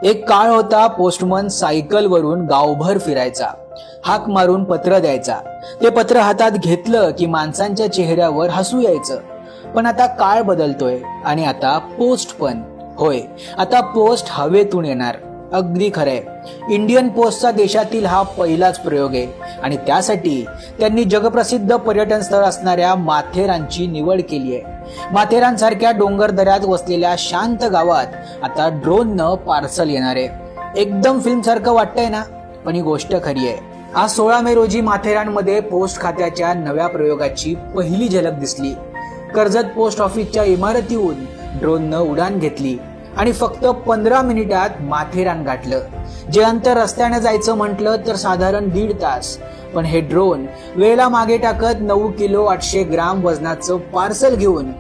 एक काळ होता पोस्टमन सायकलवरून गावभर फिरायचा, हाक मारून पत्र द्यायचा. ते पत्र हातात घेतलं की माणसांच्या चेहऱ्यावर हसू यायचं. पण आता काळ बदलतोय आणि आता पोस्ट पण. होय, आता पोस्ट हवेतून येणार. अगदी खरंय. इंडियन पोस्टचा देशातील हा पहिलाच प्रयोग आहे आणि त्यासाठी त्यांनी जगप्रसिद्ध पर्यटन स्थळ असणाऱ्या माथेरानची निवड केली आहे. माथेरान सारख्या डोंगर दऱ्यात वसलेल्या शांत गावात आता ड्रोननं पार्सल येणार आहे. एकदम फिल्म सारखं वाटतंय ना, पण ही गोष्ट खरी आहे. आज 16 मे रोजी माथेरानमध्ये पोस्ट खात्याच्या नव्या प्रयोगाची पहिली झलक दिसली. कर्जत पोस्ट ऑफिसच्या इमारतीहून ड्रोननं उडान घेतली आणि फक्त 15 मिनिटात माथेरान गाठलं. जे अंतर रस्त्याने जायचं म्हटलं तर साधारण 1.5 तास, पण हे ड्रोन वेळेला मागे टाकत 9 किलो 800 ग्राम वजनाचं पार्सल घेऊन